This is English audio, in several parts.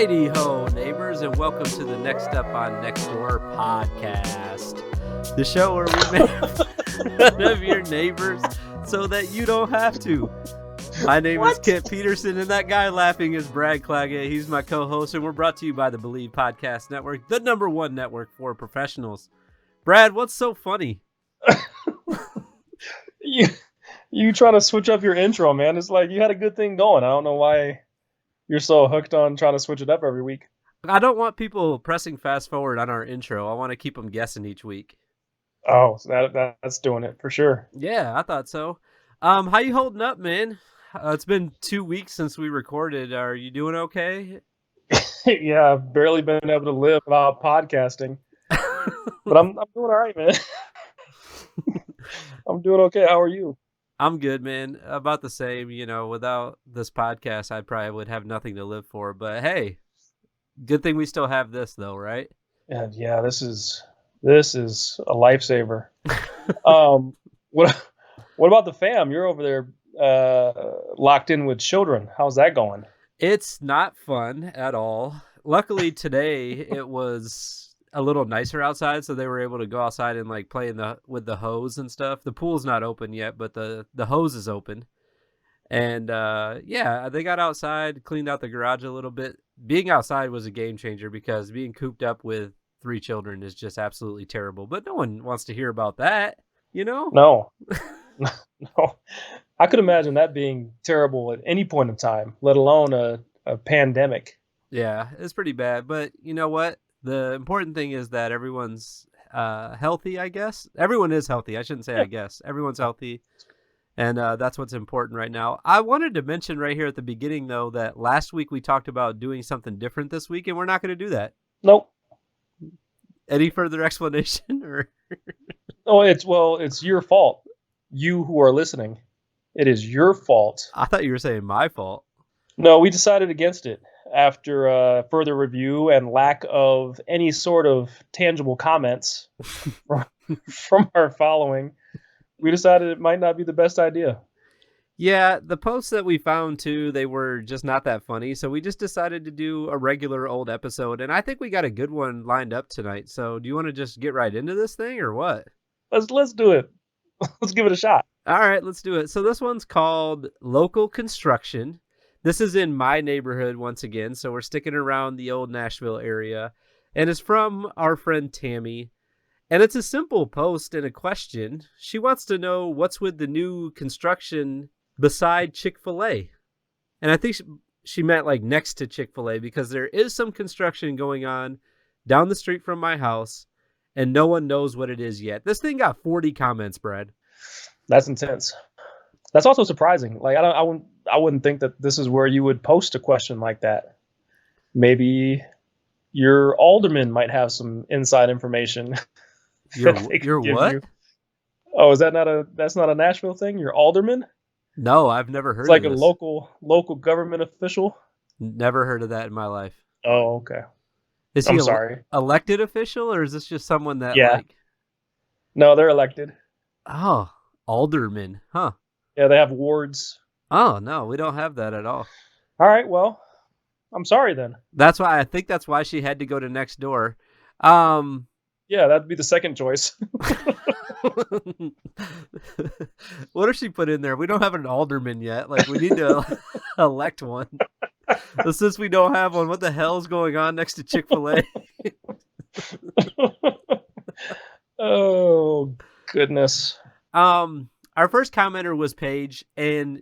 Righty ho, neighbors, and welcome to the Next Up on Nextdoor podcast, the show where we make fun of your neighbors so that you don't have to. My name is Kent Peterson, and that guy laughing is Brad Claggett. He's my co-host, and we're brought to you by the BLEAV Podcast Network, the #1 network for professionals. Brad, what's so funny? You trying to switch up your intro, man. It's like you had a good thing going. I don't know why you're so hooked on trying to switch it up every week. I don't want people pressing fast forward on our intro. I want to keep them guessing each week. Oh, so that's doing it for sure. Yeah, I thought so. How you holding up, man? It's been 2 weeks since we recorded. Are you doing okay? Yeah, I've barely been able to live without podcasting. But I'm doing all right, man. I'm doing okay. How are you? I'm good, man. About the same. You know, without this podcast, I probably would have nothing to live for. But hey, good thing we still have this, though, right? And yeah, this is a lifesaver. What about the fam? You're over there locked in with children. How's that going? It's not fun at all. Luckily today it was a little nicer outside, so they were able to go outside and like play with the hose and stuff. The pool's not open yet, but the hose is open. And yeah, they got outside, cleaned out the garage a little bit. Being outside was a game changer because being cooped up with 3 children is just absolutely terrible. But no one wants to hear about that, you know? No. No. I could imagine that being terrible at any point in time, let alone a pandemic. Yeah, it's pretty bad. But you know what? The important thing is that everyone's healthy, I guess. Everyone is healthy. I shouldn't say I guess. Everyone's healthy. And that's what's important right now. I wanted to mention right here at the beginning, though, that last week we talked about doing something different this week, and we're not going to do that. Nope. Any further explanation? Or Oh, it's your fault. You who are listening. It is your fault. I thought you were saying my fault. No, we decided against it after further review and lack of any sort of tangible comments from our following. We decided it might not be the best idea. Yeah, the posts that we found, too, they were just not that funny. So we just decided to do a regular old episode. And I think we got a good one lined up tonight. So do you want to just get right into this thing or what? Let's do it. Let's give it a shot. All right, let's do it. So this one's called Local Construction. This is in my neighborhood once again. So we're sticking around the old Nashville area. And it's from our friend Tammy. And it's a simple post and a question. She wants to know what's with the new construction beside Chick-Fil-A. And I think she meant like next to Chick-Fil-A because there is some construction going on down the street from my house and no one knows what it is yet. This thing got 40 comments, Brad. That's intense. That's also surprising. Like I wouldn't think that this is where you would post a question like that. Maybe your alderman might have some inside information. Your what? You. Oh, that's not a Nashville thing? Your alderman? No, I've never heard of it. It's like a local government official? Never heard of that in my life. Oh, okay. Is he elected official, or is this just someone that like... No, they're elected. Oh, alderman. Huh. Yeah, they have wards. Oh, no, we don't have that at all. All right, well, I'm sorry then. I think that's why she had to go to Nextdoor. Yeah, that'd be the second choice. What if she put in there? We don't have an alderman yet. Like, we need to elect one. Since we don't have one, what the hell is going on next to Chick-Fil-A? Oh, goodness. Our first commenter was Paige, and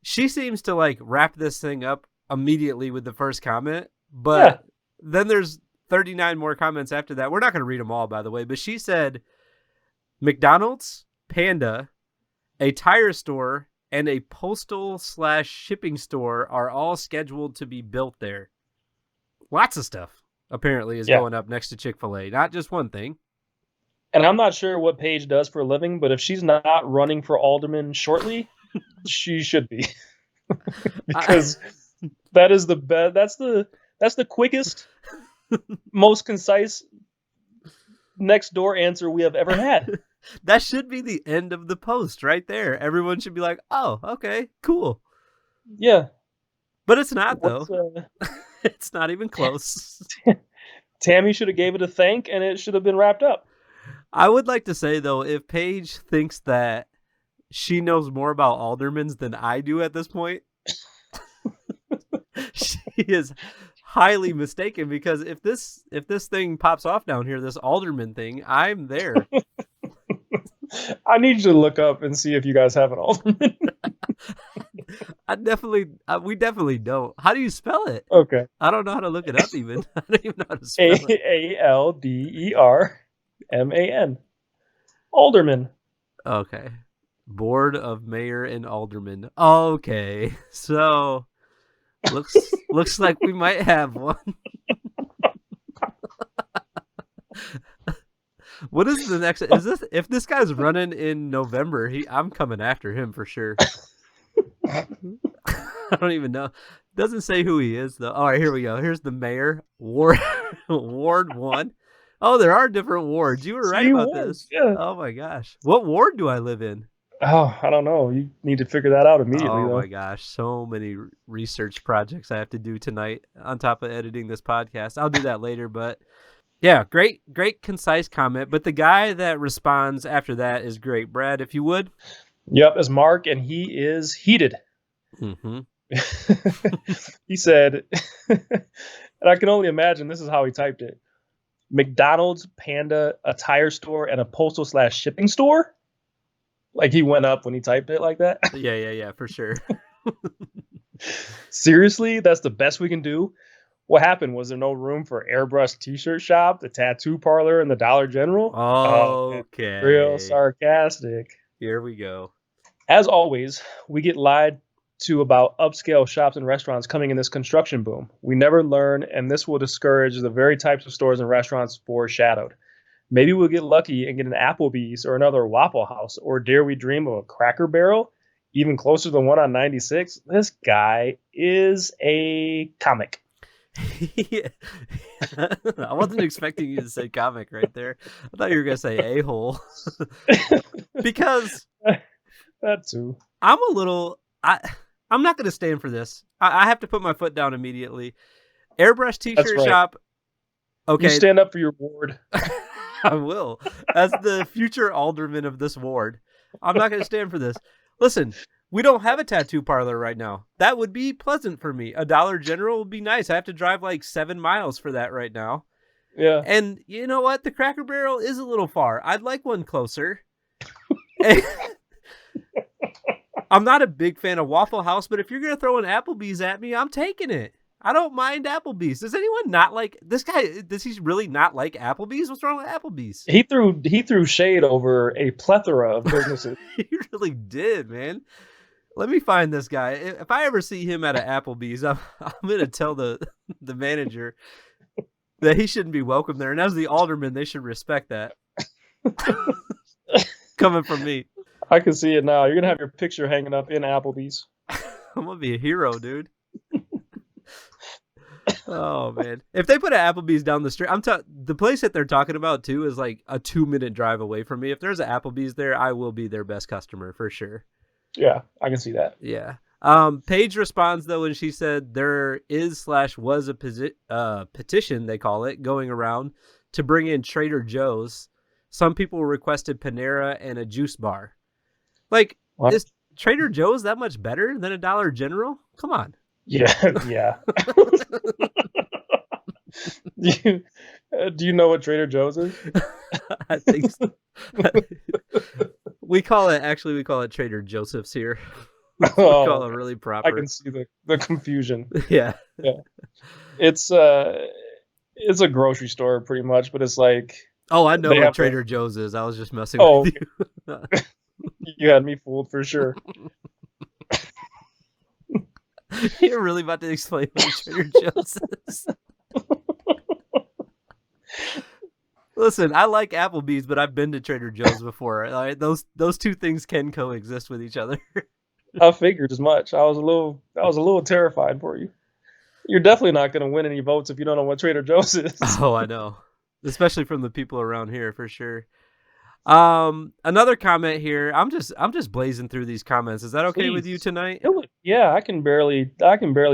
she seems to like wrap this thing up immediately with the first comment. But then there's 39 more comments after that. We're not going to read them all, by the way. But she said, McDonald's, Panda, a tire store, and a postal/shipping store are all scheduled to be built there. Lots of stuff, apparently, is going up next to Chick-fil-A. Not just one thing. And I'm not sure what Paige does for a living, but if she's not running for alderman shortly, she should be. Because that is the best. That's the quickest, most concise Nextdoor answer we have ever had. That should be the end of the post right there. Everyone should be like, oh, okay, cool. Yeah. But it's not, though. It's not even close. Tammy should have gave it a thank, and it should have been wrapped up. I would like to say, though, if Paige thinks that she knows more about aldermans than I do at this point, she is highly mistaken, because if this thing pops off down here, this alderman thing, I'm there. I need you to look up and see if you guys have an alderman. We definitely don't. How do you spell it? Okay. I don't know how to look it up even. I don't even know how to spell it. Alderman. Alderman. Okay. Board of Mayor and Alderman. Okay. So looks like we might have one. What is the next? Is this, if this guy's running in November, I'm coming after him for sure. I don't even know. Doesn't say who he is though. All right, here we go. Here's the mayor, Ward 1. Oh, there are different wards. You were right about this. Yeah. Oh my gosh. What ward do I live in? Oh, I don't know. You need to figure that out immediately. Oh though. my gosh, so many research projects I have to do tonight on top of editing this podcast. I'll do that later, but yeah, great concise comment. But the guy that responds after that is great. Brad, if you would. Yep, as Mark, and he is heated. Mm-hmm. He said, and I can only imagine this is how he typed it: McDonald's, Panda, a tire store, and a postal/shipping store. Like he went up when he typed it like that. Yeah, for sure. Seriously, that's the best we can do. What happened? Was there no room for Airbrush T-shirt shop, the tattoo parlor, and the Dollar General? Okay. Real sarcastic. Here we go. As always, we get lied to about upscale shops and restaurants coming in this construction boom. We never learn, and this will discourage the very types of stores and restaurants foreshadowed. Maybe we'll get lucky and get an Applebee's or another Waffle House, or dare we dream of a Cracker Barrel, even closer to the one on 96? This guy is a comic. I wasn't expecting you to say comic right there. I thought you were going to say a-hole. Because that too. I'm not going to stand for this. I have to put my foot down immediately. Airbrush T-shirt shop. Okay. You stand up for your ward. I will. As the future alderman of this ward, I'm not going to stand for this. Listen, we don't have a tattoo parlor right now. That would be pleasant for me. A Dollar General would be nice. I have to drive like 7 miles for that right now. Yeah. And you know what? The Cracker Barrel is a little far. I'd like one closer. I'm not a big fan of Waffle House, but if you're going to throw an Applebee's at me, I'm taking it. I don't mind Applebee's. Does anyone not like this guy? Does he really not like Applebee's? What's wrong with Applebee's? He threw shade over a plethora of businesses. He really did, man. Let me find this guy. If I ever see him at an Applebee's, I'm going to tell the manager that he shouldn't be welcome there. And as the alderman, they should respect that. Coming from me. I can see it now. You're going to have your picture hanging up in Applebee's. I'm going to be a hero, dude. Oh man! If they put an Applebee's down the street, the place that they're talking about too is like a 2-minute drive away from me. If there's an Applebee's there, I will be their best customer for sure. Yeah, I can see that. Yeah. Paige responds though, and she said there was a petition, they call it, going around to bring in Trader Joe's. Some people requested Panera and a juice bar. Like, is Trader Joe's that much better than a Dollar General? Come on. Yeah. Do you know what Trader Joe's is? I think so. We call it Trader Joseph's here. We call it really proper. I can see the confusion. Yeah. It's a grocery store pretty much, but it's like, oh, I know what Trader Joe's is. I was just messing with you. You had me fooled for sure. You're really about to explain what Trader Joe's is. Listen, I like Applebee's, but I've been to Trader Joe's before. Right? Those two things can coexist with each other. I figured as much. I was a little terrified for you. You're definitely not going to win any votes if you don't know what Trader Joe's is. Oh, I know. Especially from the people around here, for sure. Another comment here. I'm just blazing through these comments. Is that okay with you tonight? Yeah, I can barely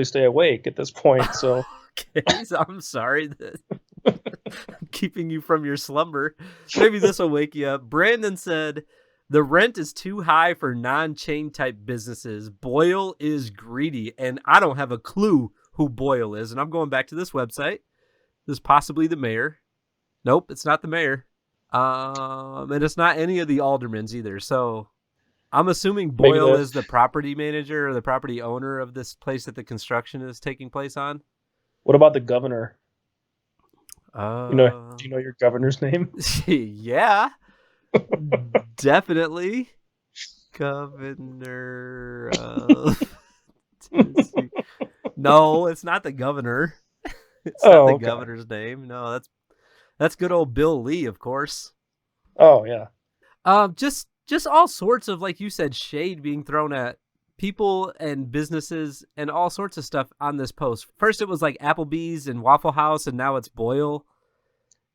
stay awake at this point. So Okay, so I'm sorry that I'm keeping you from your slumber. Maybe this will wake you up. Brandon said, the rent is too high for non-chain type businesses. Boyle is greedy, and I don't have a clue who Boyle is. And I'm going back to this website. This is possibly the mayor. Nope, it's not the mayor. And it's not any of the aldermans either. So I'm assuming Boyle is the property manager or the property owner of this place that the construction is taking place on. What about the governor? Do you know your governor's name? Yeah, definitely. Governor of Tennessee. No, it's not the governor. It's not the governor's name. No, that's good old Bill Lee, of course. Oh yeah. Just all sorts of, like you said, shade being thrown at people and businesses and all sorts of stuff on this post. First, it was like Applebee's and Waffle House, and now it's Boyle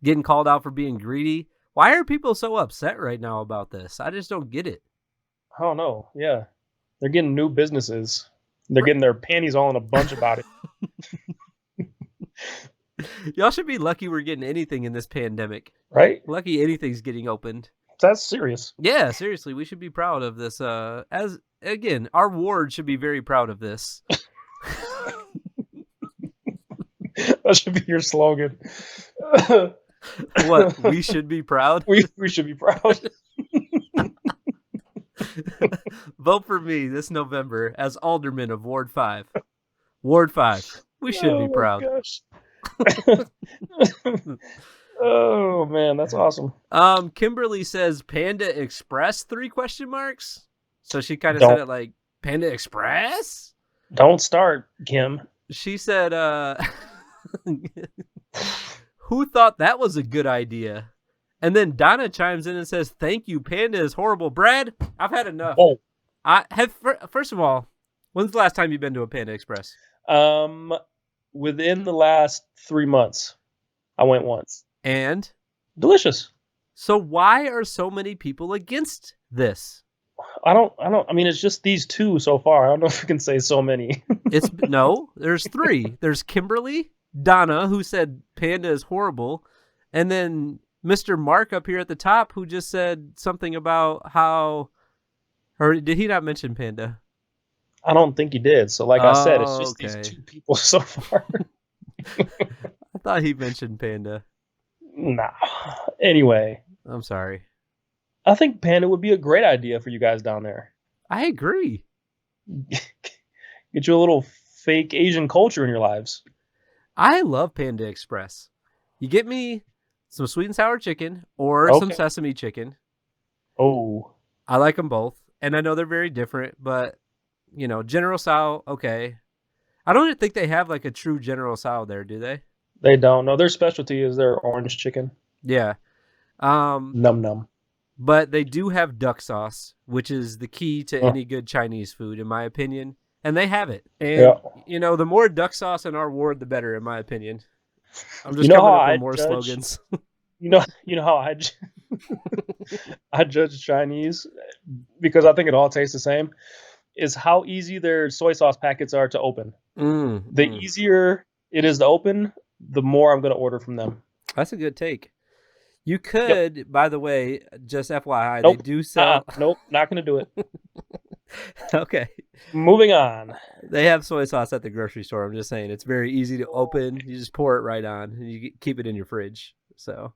getting called out for being greedy. Why are people so upset right now about this? I just don't get it. I don't know. Yeah. They're getting new businesses. They're getting their panties all in a bunch about it. Y'all should be lucky we're getting anything in this pandemic. Right? Lucky anything's getting opened. That's serious. Yeah, seriously. We should be proud of this. As again, our ward should be very proud of this. That should be your slogan. What? We should be proud? We should be proud. Vote for me this November as Alderman of Ward 5. Ward 5. We should be proud. Gosh. Oh man, that's awesome. Kimberly says Panda Express 3 question marks. So she kind of said it like Panda Express? Don't start, Kim. She said who thought that was a good idea? And then Donna chimes in and says, "Thank you, Panda is horrible." Brad, I've had enough. Oh. First of all, when's the last time you've been to a Panda Express? Within the last 3 months. I went once. And? Delicious. So why are so many people against this? I mean, it's just these two so far. I don't know if we can say so many. No, there's 3. There's Kimberly, Donna, who said Panda is horrible, and then Mr. Mark up here at the top, who just said something about how, or did he not mention Panda? I don't think he did. So like I said, it's just these 2 people so far. I thought he mentioned Panda. Nah. Anyway. I'm sorry. I think Panda would be a great idea for you guys down there. I agree. Get you a little fake Asian culture in your lives. I love Panda Express. You get me some sweet and sour chicken or some sesame chicken. Oh. I like them both. And I know they're very different, but, you know, General Tso, okay. I don't think they have like a true General Tso there, do they? They don't. No, their specialty is their orange chicken. Yeah. Num num. But they do have duck sauce, which is the key to any good Chinese food, in my opinion. And they have it. And, you know, the more duck sauce in our ward, the better, in my opinion. I'm just coming up with more slogans. You know how I judge Chinese, because I think it all tastes the same, is how easy their soy sauce packets are to open. The easier it is to open, the more I'm going to order from them. That's a good take. You could, by the way, just FYI, Nope. they do sell... Nope, not going to do it. Okay. Moving on. They have soy sauce at the grocery store. I'm just saying, it's very easy to open. You just pour it right on, and you keep it in your fridge. So,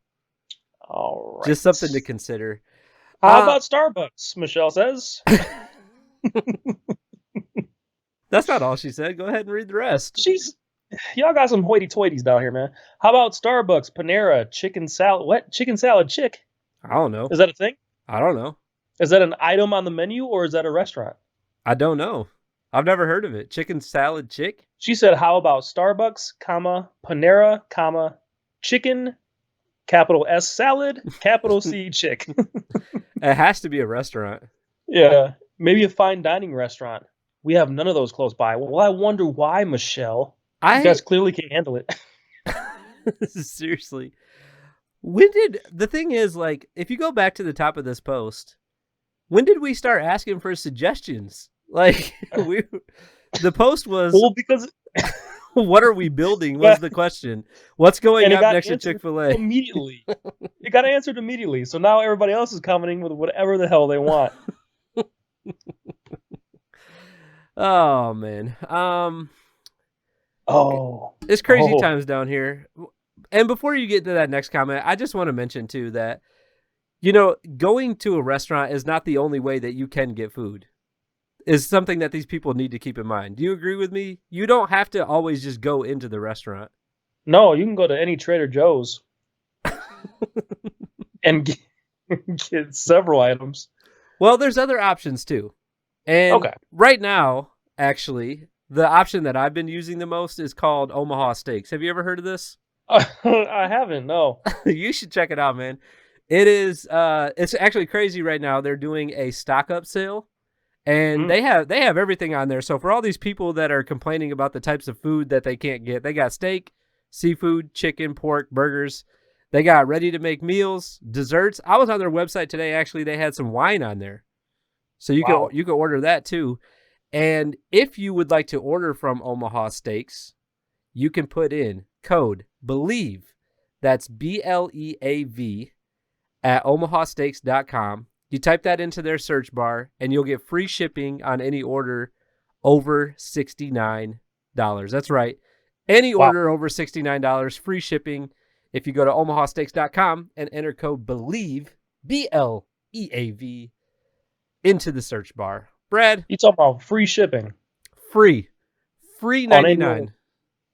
all right. Just something to consider. How about Starbucks, Michelle says? That's not all she said. Go ahead and read the rest. Y'all got some hoity-toities down here, man. How about Starbucks, Panera, chicken salad? What? Chicken salad chick? I don't know. Is that a thing? I don't know. Is that an item on the menu, or is that a restaurant? I don't know. I've never heard of it. Chicken salad chick? She said, how about Starbucks, Panera, chicken, capital S salad, capital C chick. It has to be a restaurant. Yeah, maybe a fine dining restaurant. We have none of those close by. Well, I wonder why, Michelle. You guys clearly can't handle it. Seriously. The thing is, like, if you go back to the top of this post, when did we start asking for suggestions? Like, the post was... Well, because What are we building was the question. What's going And it up got next to answered Chick-fil-A? immediately. It got answered immediately. So now everybody else is commenting with whatever the hell they want. Oh man. Oh. It's crazy times down here. And before you get to that next comment, I just want to mention too that, going to a restaurant is not the only way that you can get food. Is something that these people need to keep in mind. Do you agree with me? You don't have to always just go into the restaurant. No, you can go to any Trader Joe's and get several items. Well, there's other options too. And right now, actually, the option that I've been using the most is called Omaha Steaks. Have you ever heard of this? I haven't, no. You should check it out, man. It is it's actually crazy right now. They're doing a stock up sale. And they have everything on there. So for all these people that are complaining about the types of food that they can't get, they got steak, seafood, chicken, pork, burgers. They got ready to make meals, desserts. I was on their website today. Actually, they had some wine on there. So you can order that too. And if you would like to order from Omaha Steaks, you can put in code BELIEVE. That's BLEAV at omahasteaks.com. You type that into their search bar, and you'll get free shipping on any order over $69. That's right. Any order over $69, free shipping if you go to omahasteaks.com and enter code BELIEVE, BLEAV, into the search bar. Brad? You talking about free shipping? Free 99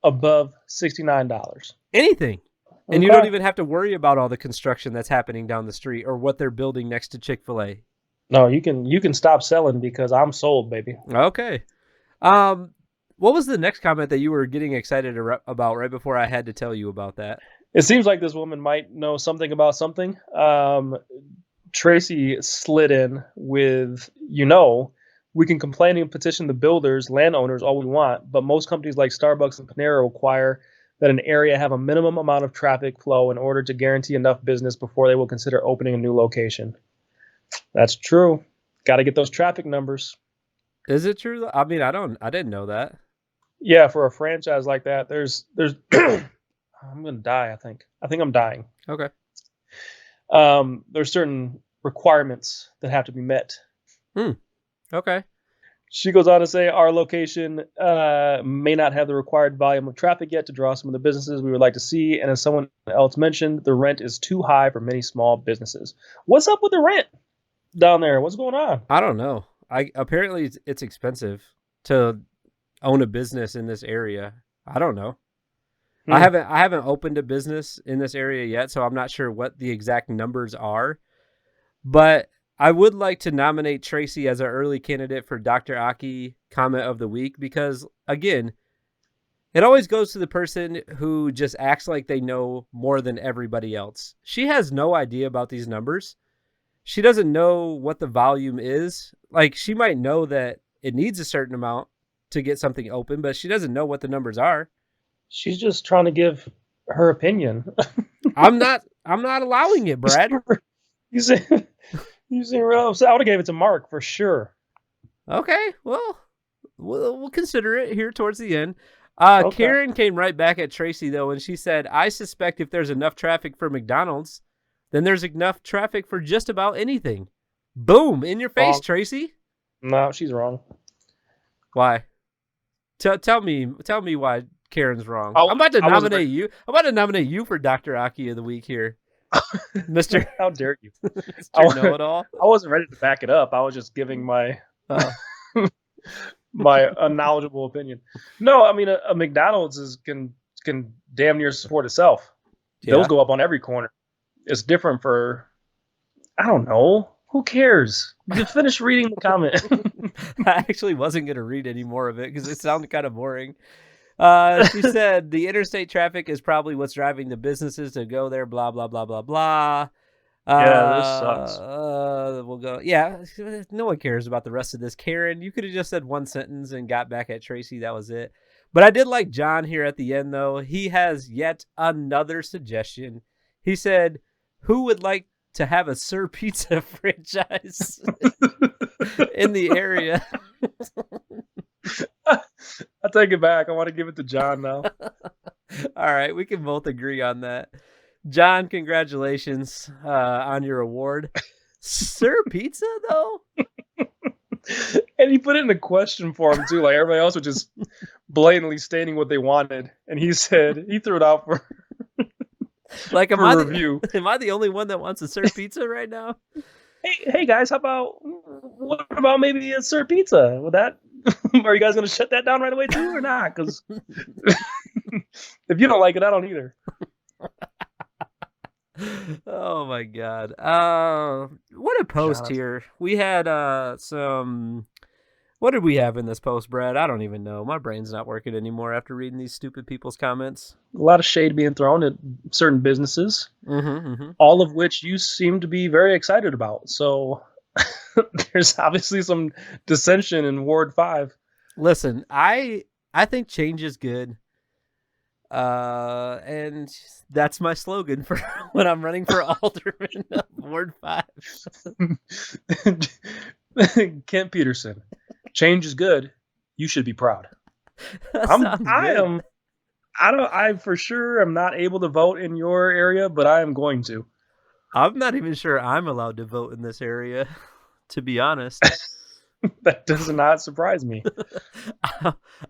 above $69. Anything. And you don't even have to worry about all the construction that's happening down the street or what they're building next to Chick-fil-A. No, you can stop selling because I'm sold, baby. Okay. What was the next comment that you were getting excited about right before I had to tell you about that? It seems like this woman might know something about something. Tracy slid in with, we can complain and petition the builders, landowners, all we want, but most companies like Starbucks and Panera require that an area have a minimum amount of traffic flow in order to guarantee enough business before they will consider opening a new location. That's true. Got to get those traffic numbers. Is it true? I mean, I didn't know that. Yeah, for a franchise like that, there's I'm going to die, I think. I think I'm dying. Okay. There's certain requirements that have to be met. Okay. She goes on to say, our location may not have the required volume of traffic yet to draw some of the businesses we would like to see. And as someone else mentioned, the rent is too high for many small businesses. What's up with the rent down there? What's going on? I don't know. Apparently it's expensive to own a business in this area. I don't know. I haven't opened a business in this area yet, so I'm not sure what the exact numbers are. But I would like to nominate Tracy as an early candidate for Dr. Aki Comment of the Week because, again, it always goes to the person who just acts like they know more than everybody else. She has no idea about these numbers. She doesn't know what the volume is. Like, she might know that it needs a certain amount to get something open, but she doesn't know what the numbers are. She's just trying to give her opinion. I'm not allowing it, Brad. You seem real upset. I would have gave it to Mark for sure. Okay, well, we'll consider it here towards the end. Karen came right back at Tracy, though, and she said, I suspect if there's enough traffic for McDonald's, then there's enough traffic for just about anything. Boom, in your face, Tracy. No, she's wrong. Why? Tell me why Karen's wrong. I'm about to nominate you. I'm about to nominate you for Dr. Aki of the Week here. Mr. How dare you? Mr. Know-it-all. I wasn't ready to back it up. I was just giving my my unknowledgeable opinion. No, I mean a McDonald's can damn near support itself. Yeah. Those go up on every corner. It's different for, I don't know. Who cares? You finish reading the comment. I actually wasn't going to read any more of it because it sounded kind of boring. She said the interstate traffic is probably what's driving the businesses to go there, blah, blah, blah, blah, blah. Yeah, this sucks. We'll go. Yeah, no one cares about the rest of this. Karen, you could have just said one sentence and got back at Tracy. That was it. But I did like John here at the end, though. He has yet another suggestion. He said, who would like to have a Sir Pizza franchise in the area? I take it back. I want to give it to John now. All right, we can both agree on that. John, congratulations on your award. Sir Pizza, though? And he put it in a question form, too. Like, everybody else was just blatantly stating what they wanted. And he said, he threw it out for, like, for review. Am I the only one that wants a Sir Pizza right now? Hey guys, what about maybe a Sir Pizza? Would that, are you guys going to shut that down right away, too, or not? Because if you don't like it, I don't either. Oh my God. What a post here. We had some, what did we have in this post, Brad? I don't even know. My brain's not working anymore after reading these stupid people's comments. A lot of shade being thrown at certain businesses, all of which you seem to be very excited about. So there's obviously some dissension in Ward 5. Listen, I think change is good. And that's my slogan for when I'm running for Alderman of Ward 5. Kent Peterson, change is good. You should be proud. I for sure am not able to vote in your area, but I am going to. I'm not even sure I'm allowed to vote in this area, to be honest. That does not surprise me.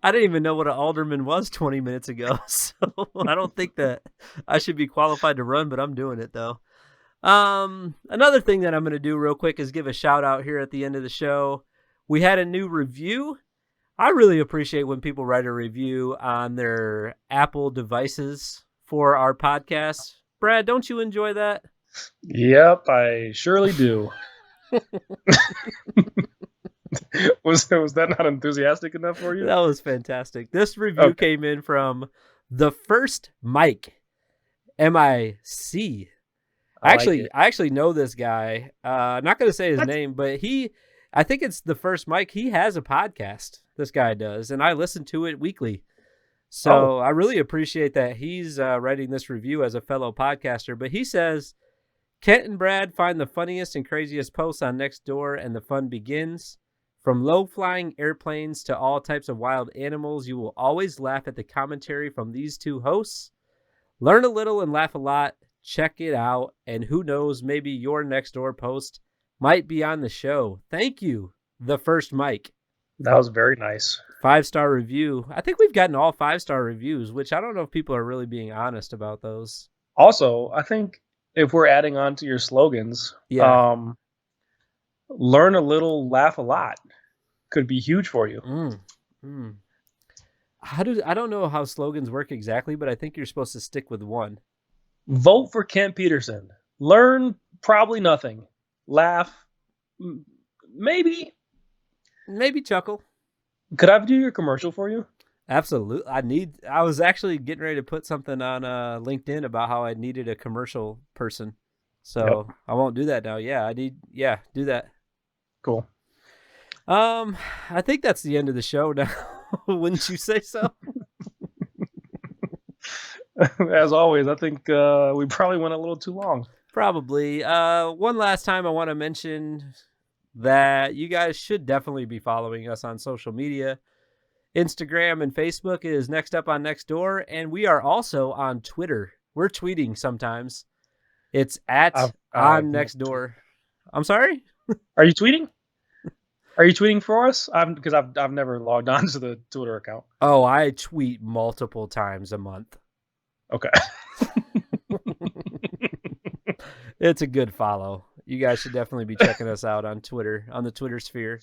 I didn't even know what an alderman was 20 minutes ago, so I don't think that I should be qualified to run, but I'm doing it, though. Another thing that I'm going to do real quick is give a shout out here at the end of the show. We had a new review. I really appreciate when people write a review on their Apple devices for our podcast. Brad, don't you enjoy that? Yep, I surely do. Was that not enthusiastic enough for you? That was fantastic. This review came in from the first Mike, M-I-C. I actually know this guy. I'm not going to say his name, but I think it's the first Mike. He has a podcast. This guy does, and I listen to it weekly. So I really appreciate that he's writing this review as a fellow podcaster. But he says, Kent and Brad find the funniest and craziest posts on Nextdoor, and the fun begins. From low-flying airplanes to all types of wild animals, you will always laugh at the commentary from these two hosts. Learn a little and laugh a lot. Check it out, and who knows, maybe your Nextdoor post might be on the show. Thank you, the first Mike. That was very nice. 5-star review. I think we've gotten all 5-star reviews, which I don't know if people are really being honest about those. Also, I think if we're adding on to your slogans, learn a little, laugh a lot could be huge for you. I don't know how slogans work exactly, but I think you're supposed to stick with one. Vote for Kent Peterson. Learn probably nothing. Laugh, maybe chuckle. Could I do your commercial for you? Absolutely. I was actually getting ready to put something on LinkedIn about how I needed a commercial person. So I won't do that now. Do that. Cool. I think that's the end of the show now. Wouldn't you say so? As always, I think we probably went a little too long. Probably. One last time I want to mention that you guys should definitely be following us on social media. Instagram and Facebook is Next Up on Nextdoor, and we are also on Twitter. We're tweeting sometimes. It's at on Nextdoor. I'm sorry? Are you tweeting? Are you tweeting for us? Because I've never logged on to the Twitter account. Oh, I tweet multiple times a month. Okay. It's a good follow. You guys should definitely be checking us out on Twitter, on the Twitter sphere.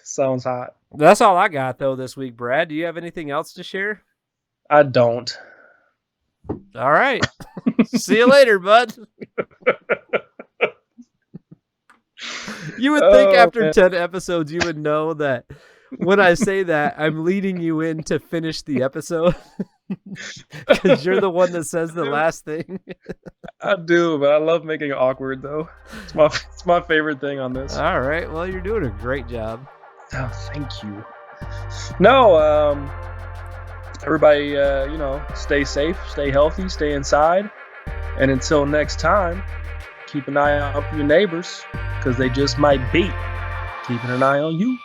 Sounds hot. That's all I got, though, this week, Brad. Do you have anything else to share? I don't. All right. See you later, bud. You would think after 10 episodes you would know that when I say that, I'm leading you in to finish the episode. Because you're the one that says the last thing. I do, but I love making it awkward, though. It's my favorite thing on this. All right. Well, you're doing a great job. Oh, thank you. No, everybody, stay safe, stay healthy, stay inside. And until next time, keep an eye out for your neighbors, because they just might be keeping an eye on you.